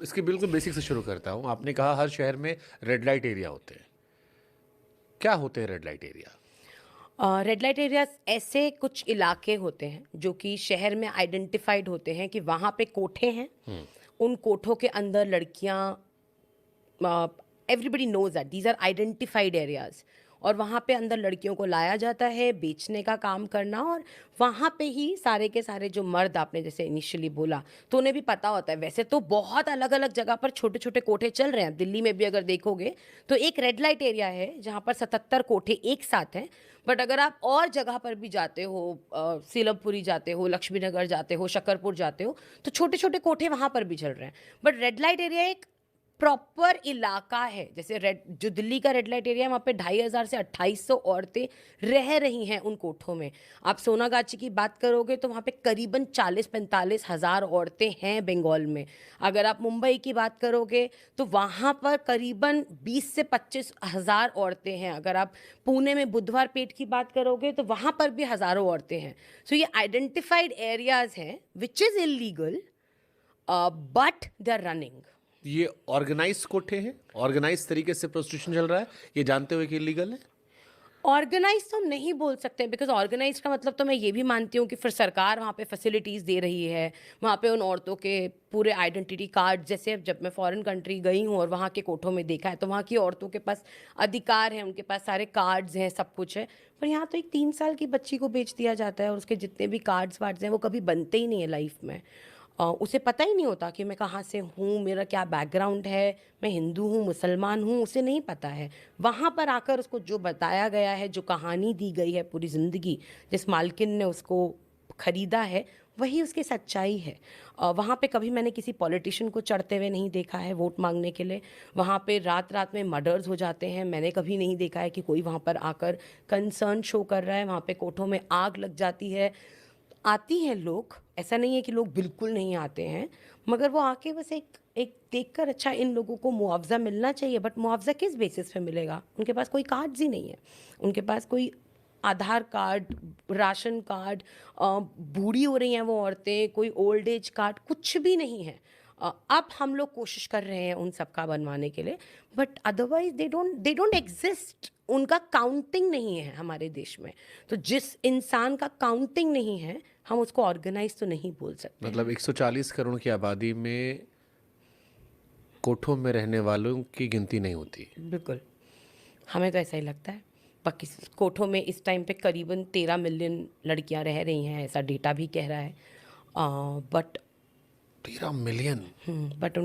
इसके बिल्कुल बेसिक से शुरू करता हूँ। आपने कहा हर शहर में रेड लाइट एरिया होते हैं। क्या होते हैं red light area? Red light areas ऐसे कुछ इलाके होते हैं जो कि शहर में आइडेंटिफाइड होते हैं कि वहाँ पे कोठे हैं। उन कोठों के अंदर लड़कियाँ, everybody knows that these are identified areas, और वहाँ पे अंदर लड़कियों को लाया जाता है बेचने का काम करना। और वहाँ पे ही सारे के सारे जो मर्द, आपने जैसे इनिशियली बोला, तो उन्हें भी पता होता है। वैसे तो बहुत अलग अलग जगह पर छोटे छोटे कोठे चल रहे हैं। दिल्ली में भी अगर देखोगे तो एक रेड लाइट एरिया है जहाँ पर 77 कोठे एक साथ हैं। बट अगर आप और जगह पर भी जाते हो, सीलमपुरी जाते हो, लक्ष्मी नगर जाते हो, शकरपुर जाते हो, तो छोटे छोटे कोठे वहाँ पर भी चल रहे हैं। बट रेड लाइट एरिया एक प्रॉपर इलाका है। जैसे रेड, जो दिल्ली का रेड लाइट एरिया है, वहाँ पे 2500 से 2800 औरतें रह रही हैं उन कोठों में। आप सोनागाची की बात करोगे तो वहाँ पे करीबन 40-45 हज़ार औरतें हैं बंगाल में। अगर आप मुंबई की बात करोगे तो वहाँ पर करीबन 20 से 25 हज़ार औरतें हैं। अगर आप पुणे में बुधवार पेट की बात करोगे तो वहाँ पर भी हज़ारों औरतें हैं। सो ये आइडेंटिफाइड एरियाज हैं which is illegal, but they are running. ये ऑर्गेनाइज कोठे हैं? ऑर्गेनाइज तरीके से प्रोस्टिट्यूशन चल रहा है, ये जानते हुए कि इलीगल है? ऑर्गेनाइज तो हम नहीं बोल सकते, बिकॉज ऑर्गेनाइज का मतलब तो मैं ये भी मानती हूँ कि फिर सरकार वहाँ पे फैसिलिटीज़ दे रही है। वहाँ पे उन औरतों के पूरे आइडेंटिटी कार्ड, जैसे अब जब मैं फॉरेन कंट्री गई हूँ और वहाँ के कोठों में देखा है, तो वहाँ की औरतों के पास अधिकार हैं, उनके पास सारे कार्ड्स हैं, सब कुछ है। पर यहाँ तो एक 3 साल की बच्ची को बेच दिया जाता है और उसके जितने भी कार्ड्स वार्ड्स हैं वो कभी बनते ही नहीं है लाइफ में। उसे पता ही नहीं होता कि मैं कहाँ से हूँ, मेरा क्या बैकग्राउंड है, मैं हिंदू हूँ, मुसलमान हूँ, उसे नहीं पता है। वहाँ पर आकर उसको जो बताया गया है, जो कहानी दी गई है पूरी ज़िंदगी, जिस मालकिन ने उसको खरीदा है, वही उसकी सच्चाई है। वहाँ पे कभी मैंने किसी पॉलिटिशियन को चढ़ते हुए नहीं देखा है वोट मांगने के लिए। वहाँ पे रात रात में मर्डर्स हो जाते हैं, मैंने कभी नहीं देखा है कि कोई वहाँ पर आकर कंसर्न शो कर रहा है। वहाँ पे कोठों में आग लग जाती है। आती हैं लोग, ऐसा नहीं है कि लोग बिल्कुल नहीं आते हैं, मगर वो आके बस एक एक देखकर, अच्छा इन लोगों को मुआवजा मिलना चाहिए, बट मुआवजा किस बेसिस पे मिलेगा? उनके पास कोई कार्ड्स ही नहीं है, उनके पास कोई आधार कार्ड, राशन कार्ड, बूढ़ी हो रही हैं वो औरतें, कोई ओल्ड एज कार्ड, कुछ भी नहीं है। अब हम लोग कोशिश कर रहे हैं उन सब का बनवाने के लिए, but otherwise they don't exist. उनका काउंटिंग नहीं है हमारे देश में। तो जिस इंसान का काउंटिंग नहीं है, हम उसको ऑर्गेनाइज तो नहीं बोल सकते हैं। मतलब 140 करोड़ की आबादी में कोठों में रहने वालों की गिनती नहीं होती। बिल्कुल, हमें तो ऐसा ही लगता है। बाकी कोठों में इस टाइम पे करीबन 13 मिलियन लड़कियां रह रही हैं, ऐसा डेटा भी कह रहा है। But 13 million? बट